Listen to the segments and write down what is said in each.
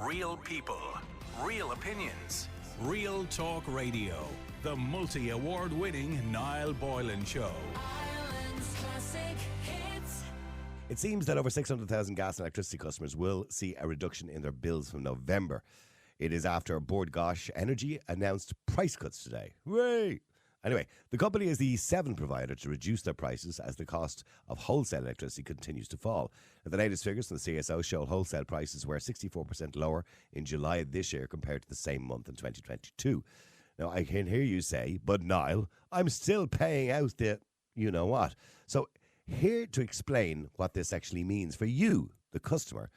Real people, real opinions, Real Talk Radio. The multi-award winning Niall Boylan Show. Ireland's classic hits. It seems that over 600,000 gas and electricity customers will see a reduction in their bills from November. It is after Bord Gáis Energy announced price cuts today. Hooray! Anyway, the company is the seventh provider to reduce their prices as the cost of wholesale electricity continues to fall. The latest figures from the CSO show wholesale prices were 64% lower in July this year compared to the same month in 2022. Now, I can hear you say, but Niall, I'm still paying out the you-know-what. So, here to explain what this actually means for you, the customer,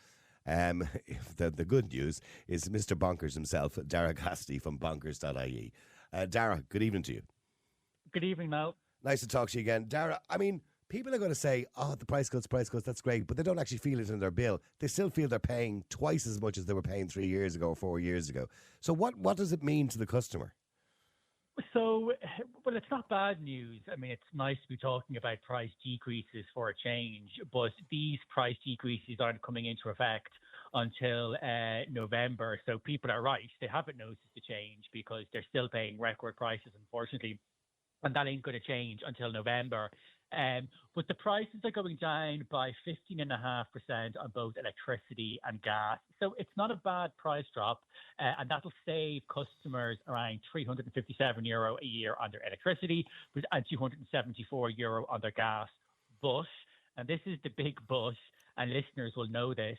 the good news is Mr. Bonkers himself, Daragh Cassidy from Bonkers.ie. Daragh, good evening to you. Good evening, Mel. Nice to talk to you again. Daragh, I mean, people are going to say, oh, the price cuts, that's great, but they don't actually feel it in their bill. They still feel they're paying twice as much as they were paying 3 years ago or 4 years ago. So what does it mean to the customer? So, well, it's not bad news. I mean, it's nice to be talking about price decreases for a change, but these price decreases aren't coming into effect until November. So people are right. They haven't noticed the change because they're still paying record prices, unfortunately. And that ain't going to change until November. But the prices are going down by 15.5% on both electricity and gas. So it's not a bad price drop, and that'll save customers around €357 a year on their electricity and €274 on their gas. But, and this is the big but, and listeners will know this,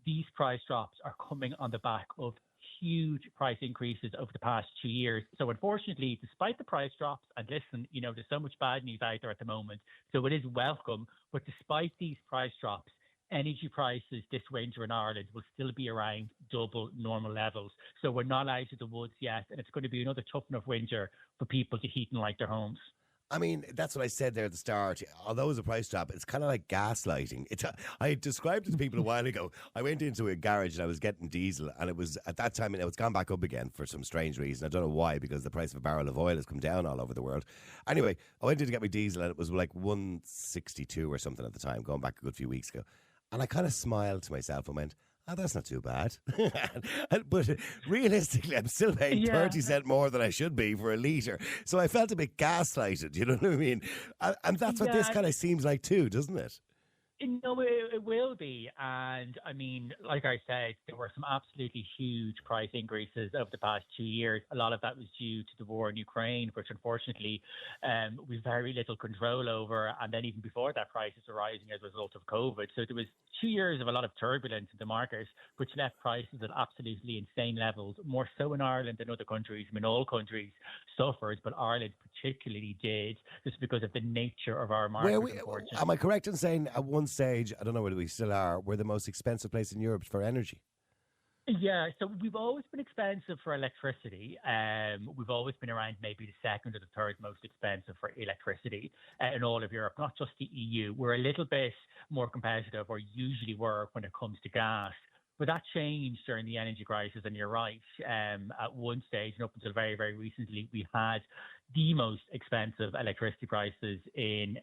these price drops are coming on the back of huge price increases over the past 2 years. So unfortunately, despite the price drops, and listen, there's so much bad news out there at the moment, so it is welcome, but despite these price drops, energy prices this winter in Ireland will still be around double normal levels. So we're not out of the woods yet, and it's going to be another tough enough winter for people to heat and light their homes. I mean, that's what I said there at the start. Although it's a price drop, it's kind of like gaslighting. I described it to people a while ago. I went into a garage and I was getting diesel, and it was at that time, it's gone back up again for some strange reason. I don't know why, because the price of a barrel of oil has come down all over the world. Anyway, I went in to get my diesel and it was like 162 or something at the time, going back a good few weeks ago. And I kind of smiled to myself and went, oh, that's not too bad. But realistically, I'm still paying 30 cents more than I should be for a litre. So I felt a bit gaslighted, you know what I mean? And that's what this kind of seems like too, doesn't it? No, it will be. And I mean, like I said, there were some absolutely huge price increases over the past 2 years. A lot of that was due to the war in Ukraine, which unfortunately we've very little control over. And then even before that, prices were rising as a result of COVID. So there was 2 years of a lot of turbulence in the market, which left prices at absolutely insane levels, more so in Ireland than other countries. I mean, all countries suffered, but Ireland particularly did, just because of the nature of our market. Am I correct in saying at one stage, I don't know whether we still are, we're the most expensive place in Europe for energy? Yeah, so we've always been expensive for electricity. We've always been around maybe the second or the third most expensive for electricity in all of Europe, not just the EU. We're a little bit more competitive, or usually were, when it comes to gas. But that changed during the energy crisis, and you're right. At one stage, and up until very, very recently, we had the most expensive electricity prices in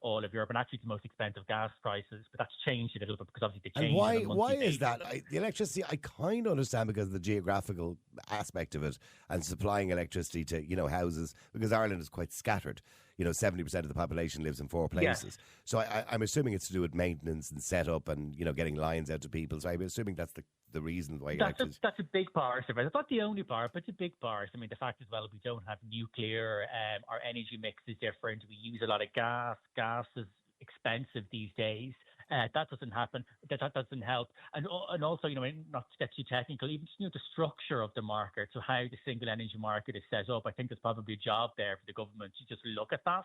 all of Europe, and actually the most expensive gas prices. But that's changed a little bit because obviously they changed. And why is that? The electricity, I kind of understand because of the geographical aspect of it and supplying electricity to houses, because Ireland is quite scattered. 70% of the population lives in 4 places. Yeah. So I'm assuming it's to do with maintenance and setup and getting lines out to people. So I'm assuming that's the reason why that's a big part of it. It's not the only part, but it's a big part. I mean, the fact as well, we don't have nuclear. Our energy mix is different. We use a lot of gas. Gas is expensive these days. That doesn't happen. That doesn't help. And also, not to get too technical, even the structure of the market, so how the single energy market is set up, I think there's probably a job there for the government to just look at that.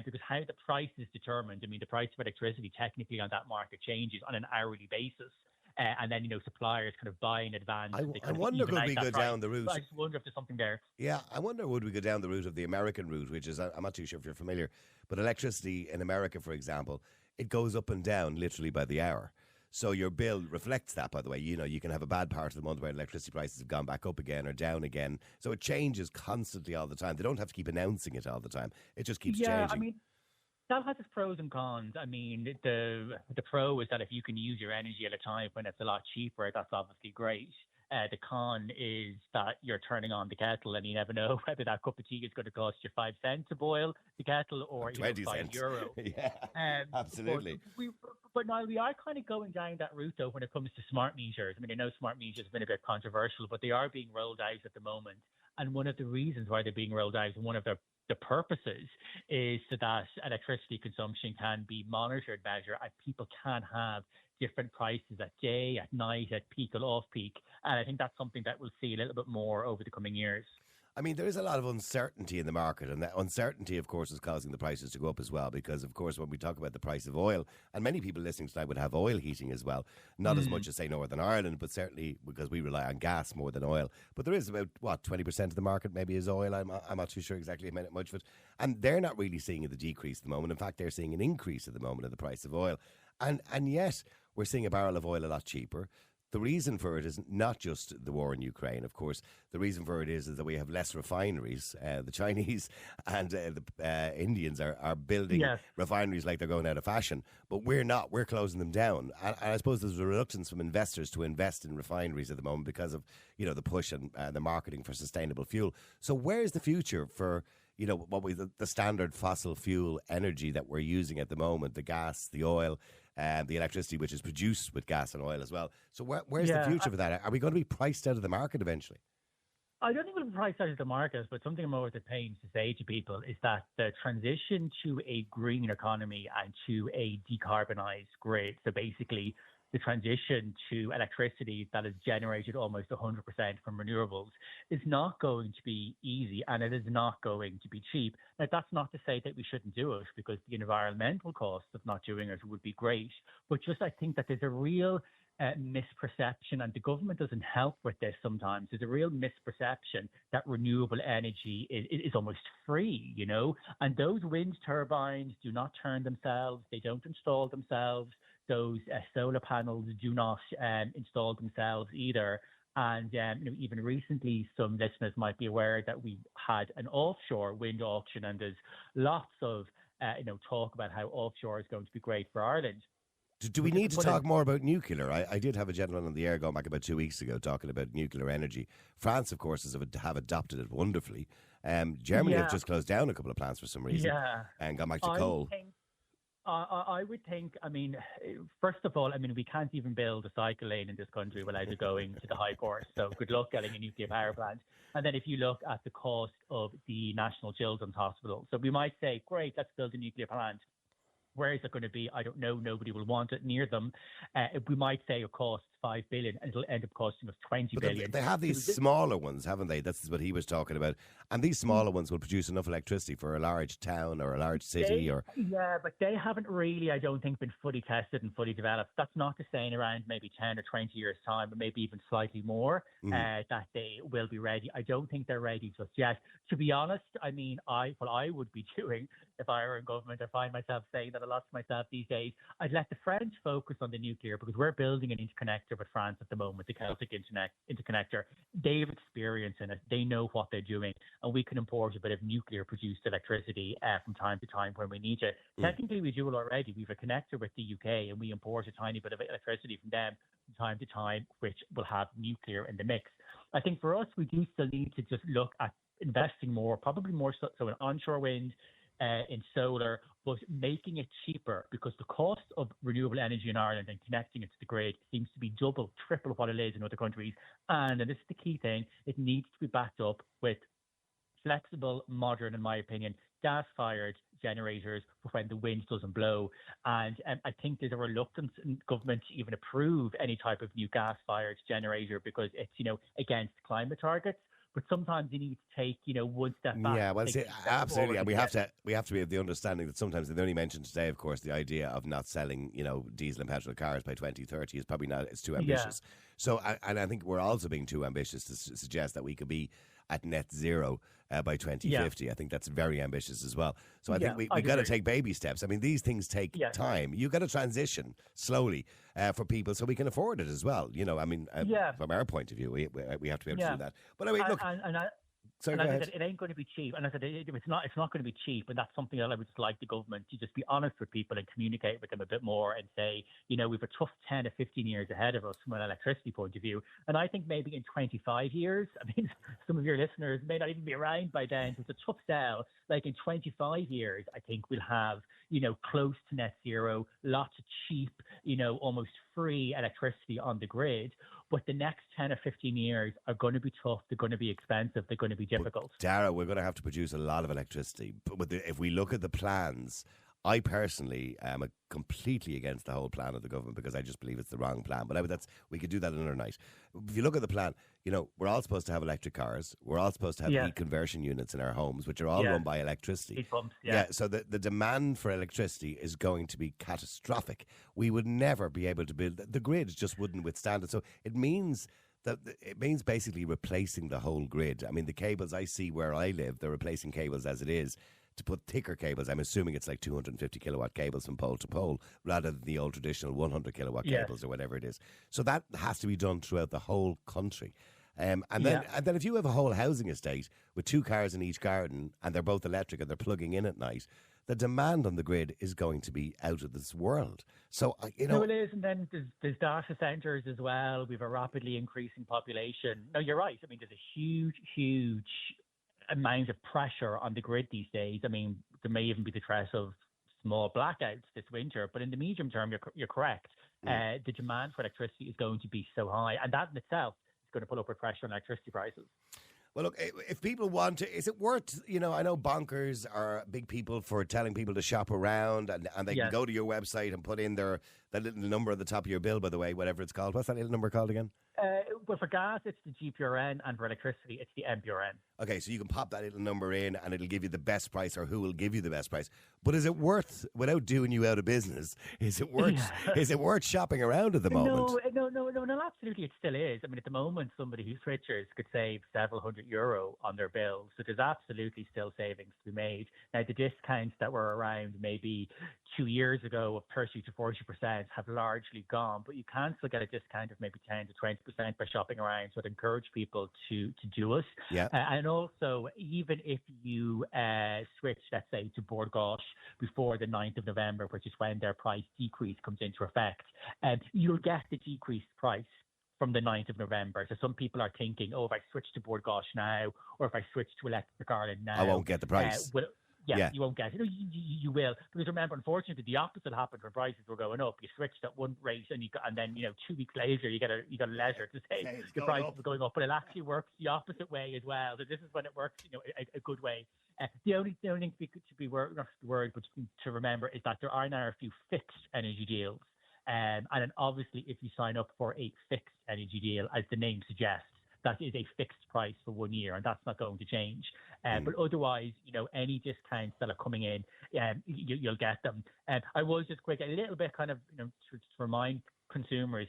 Because how the price is determined, I mean, the price of electricity technically on that market changes on an hourly basis. And then, suppliers kind of buy in advance. I wonder could we go down the route. I just wonder if there's something there. Yeah, I wonder would we go down the route of the American route, which is, I'm not too sure if you're familiar, but electricity in America, for example, it goes up and down literally by the hour. So your bill reflects that, by the way. You can have a bad part of the month where electricity prices have gone back up again or down again. So it changes constantly all the time. They don't have to keep announcing it all the time. It just keeps changing. I mean, that has its pros and cons. I mean, the pro is that if you can use your energy at a time when it's a lot cheaper, that's obviously great. The con is that you're turning on the kettle and you never know whether that cup of tea is going to cost you 5 cents to boil the kettle or 20 €5. cents. Yeah, absolutely. But now we are kind of going down that route though when it comes to smart meters. I mean, I know smart meters have been a bit controversial, but they are being rolled out at the moment. And one of the reasons why they're being rolled out and one of the purposes is so that electricity consumption can be monitored, measured, and people can have different prices at day, at night, at peak and off peak. And I think that's something that we'll see a little bit more over the coming years. I mean, there is a lot of uncertainty in the market, and that uncertainty, of course, is causing the prices to go up as well. Because, of course, when we talk about the price of oil, and many people listening tonight would have oil heating as well, not as much as, say, Northern Ireland, but certainly because we rely on gas more than oil. But there is about, 20% of the market maybe is oil. I'm not too sure exactly how much of it. And they're not really seeing the decrease at the moment. In fact, they're seeing an increase at the moment in the price of oil. And yet, we're seeing a barrel of oil a lot cheaper. The reason for it is not just the war in Ukraine, of course. The reason for it is that we have less refineries. The Chinese and the Indians are building refineries like they're going out of fashion, but we're not. We're closing them down. And I suppose there's a reluctance from investors to invest in refineries at the moment because of, the push and the marketing for sustainable fuel. So where's the future for, the standard fossil fuel energy that we're using at the moment, the gas, the oil, the electricity, which is produced with gas and oil as well. So where's the future for that? Are we going to be priced out of the market eventually? I don't think we'll be priced out of the market, but something I'm always at pains to say to people is that the transition to a green economy and to a decarbonised grid, so basically the transition to electricity that is generated almost 100% from renewables, is not going to be easy and it is not going to be cheap. Now, that's not to say that we shouldn't do it because the environmental cost of not doing it would be great. But just I think that there's a real misperception, and the government doesn't help with this sometimes. There's a real misperception that renewable energy is almost free, and those wind turbines do not turn themselves, they don't install themselves, those solar panels do not install themselves either. And even recently, some listeners might be aware that we had an offshore wind auction, and there's lots of talk about how offshore is going to be great for Ireland. Do we need to talk more about nuclear? I did have a gentleman on the air going back about 2 weeks ago talking about nuclear energy. France, of course, have adopted it wonderfully. Germany have just closed down a couple of plants for some reason and gone back to coal. I would think, first of all, we can't even build a cycle lane in this country without it going to the High Court. So good luck getting a nuclear power plant. And then if you look at the cost of the National Children's Hospital, so we might say, great, let's build a nuclear plant. Where is it going to be? I don't know. Nobody will want it near them. We might say it costs $5 billion, and it'll end up costing us $20 billion. They have these smaller ones, haven't they? That's what he was talking about. And these smaller ones will produce enough electricity for a large town or a large city. Yeah, but they haven't really, I don't think, been fully tested and fully developed. That's not to say in around maybe 10 or 20 years' time, or maybe even slightly more, that they will be ready. I don't think they're ready just yet. To be honest, what I would be doing if I were in government, I find myself saying that a lot to myself these days, I'd let the French focus on the nuclear because we're building an interconnector with France at the moment, the Celtic interconnector. They have experience in it. They know what they're doing. And we can import a bit of nuclear-produced electricity from time to time when we need it. Technically, we do it already. We have a connector with the UK, and we import a tiny bit of electricity from them from time to time, which will have nuclear in the mix. I think for us, we do still need to just look at investing more, probably more so in onshore wind, in solar, but making it cheaper because the cost of renewable energy in Ireland and connecting it to the grid seems to be double, triple what it is in other countries. And this is the key thing, it needs to be backed up with flexible, modern, in my opinion, gas-fired generators for when the wind doesn't blow. And I think there's a reluctance in government to even approve any type of new gas-fired generator because it's, against climate targets. But sometimes you need to take, one step back. Yeah, well, absolutely. And we have to be of the understanding that sometimes they only mentioned today, of course, the idea of not selling, diesel and petrol cars by 2030 is probably not, it's too ambitious. Yeah. So, and I think we're also being too ambitious to suggest that we could be at net zero by 2050. Yeah. I think that's very ambitious as well. So I think we got to take baby steps. These things take time. You got to transition slowly for people so we can afford it as well. From our point of view, we have to be able to do that. But look. Sorry, And go I ahead. said it ain't going to be cheap. And I said it's not going to be cheap. And that's something that I would just like the government to just be honest with people and communicate with them a bit more and say, we've a tough 10 to 15 years ahead of us from an electricity point of view. And I think maybe in 25 years, I mean, some of your listeners may not even be around by then. So it's a tough sell. Like in 25 years, I think we'll have, close to net zero, lots of cheap, almost free electricity on the grid. But the next 10 or 15 years are going to be tough. They're going to be expensive. They're going to be difficult. Daragh, we're going to have to produce a lot of electricity. But if we look at the plans, I personally am completely against the whole plan of the government because I just believe it's the wrong plan. But we could do that another night. If you look at the plan, we're all supposed to have electric cars. We're all supposed to have heat conversion units in our homes, which are all run by electricity. Heat pumps, So the demand for electricity is going to be catastrophic. We would never be able to build. The grid just wouldn't withstand it. So it means basically replacing the whole grid. I mean, the cables I see where I live, they're replacing cables as it is. To put thicker cables, I'm assuming it's like 250 kilowatt cables from pole to pole rather than the old traditional 100 kilowatt cables or whatever it is. So that has to be done throughout the whole country. And then if you have a whole housing estate with 2 cars in each garden and they're both electric and they're plugging in at night, the demand on the grid is going to be out of this world. So, No, it is. And then there's data centres as well. We have a rapidly increasing population. No, you're right. I mean, there's a huge amount of pressure on the grid these days. I mean, there may even be the threat of small blackouts this winter, but in the medium term, you're correct. The demand for electricity is going to be so high, and that in itself is going to put upward pressure on electricity prices. Well, look, if people want to, is it worth, I know Bonkers are big people for telling people to shop around and they can go to your website and put in that little number at the top of your bill, by the way, whatever it's called. What's that little number called again? Well, for gas, it's the GPRN, and for electricity, it's the MPRN. Okay, so you can pop that little number in and it'll give you the best price, or who will give you the best price. But is it worth, without doing you out of business, is it worth shopping around at the moment? No, absolutely it still is. I mean, at the moment, somebody who switches could save several €100 on their bills. So there's absolutely still savings to be made. Now, the discounts that were around maybe 2 years ago of 30 to 40% have largely gone, but you can still get a discount of maybe 10 to 20% by shopping around. So I'd encourage people to do it. Yeah. And also, even if you switch, let's say, to Bord Gáis before the 9th of November, which is when their price decrease comes into effect, you'll get the decreased price from the 9th of November. So some people are thinking, if I switch to Bord Gáis now, or if I switch to Electric Ireland now, I won't get the price. You won't get it. You will. Because remember, unfortunately, the opposite happened when prices were going up. You switched at one rate, and then 2 weeks later, you get a letter to say the prices are going up. But it actually works the opposite way as well. So this is when it works, a good way. The only thing to be worried, but to remember, is that there are now a few fixed energy deals. And then obviously, if you sign up for a fixed energy deal, as the name suggests, that is a fixed price for 1 year, and that's not going to change. But otherwise, any discounts that are coming in, you'll get them. I was just quick, a little bit kind of, to remind consumers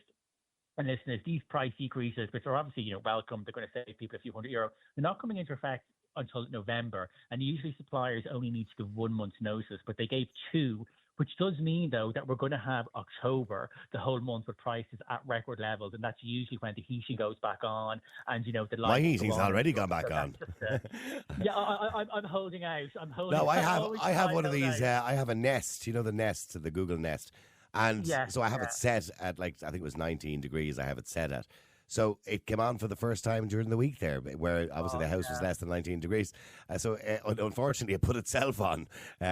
and listeners, these price decreases, which are obviously, welcome, they're going to save people a few €100. They're not coming into effect until November, and usually suppliers only need to give 1 month's notice, but they gave 2. Which does mean, though, that we're going to have October, the whole month, with prices at record levels, and that's usually when the heating goes back on, and the lights. My heating's already gone back on. I'm holding out. No, I have one of these. I have a Nest. The Nest, the Google Nest, and so I have it set at I think it was 19 degrees. I have it set at. So it came on for the first time during the week there, where obviously the house was less than 19 degrees. So unfortunately, it put itself on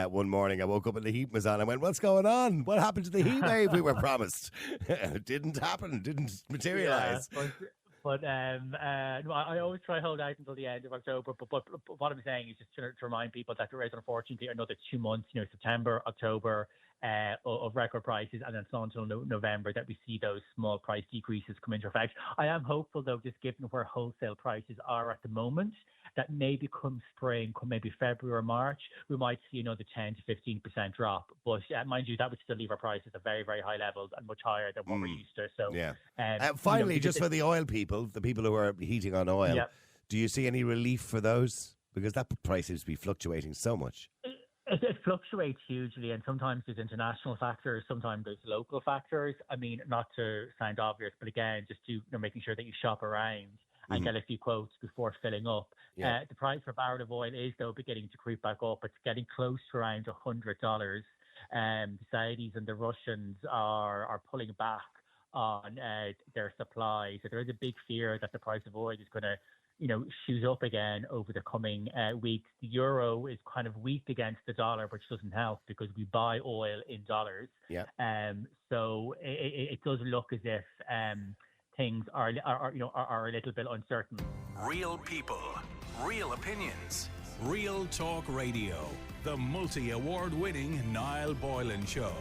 one morning. I woke up and the heat was on. I went, what's going on? What happened to the heat wave we were promised? It didn't happen. It didn't materialise. Yeah, but I always try to hold out until the end of October. But what I'm saying is just to remind people that there is unfortunately another 2 months, September, October, of record prices, and then it's not until November that we see those small price decreases come into effect. I am hopeful, though, just given where wholesale prices are at the moment, that maybe come spring, come maybe February or March, we might see another 10 to 15% drop. But mind you, that would still leave our prices at very, very high levels and much higher than what we're used to. So, finally, just for the oil people, the people who are heating on oil, do you see any relief for those? Because that price seems to be fluctuating so much. It fluctuates hugely, and sometimes there's international factors, sometimes there's local factors. I mean, not to sound obvious, but again, just to making sure that you shop around. and get a few quotes before filling up. Yeah. The price per barrel of oil is, though, beginning to creep back up. It's getting close to around $100. The Saudis and the Russians are pulling back on their supply. So there is a big fear that the price of oil is going to shoot up again over the coming weeks. The euro is kind of weak against the dollar, which doesn't help because we buy oil in dollars. Yeah. So it does look as if things are a little bit uncertain. Real people, real opinions, Real Talk Radio. The multi-award winning Niall Boylan Show.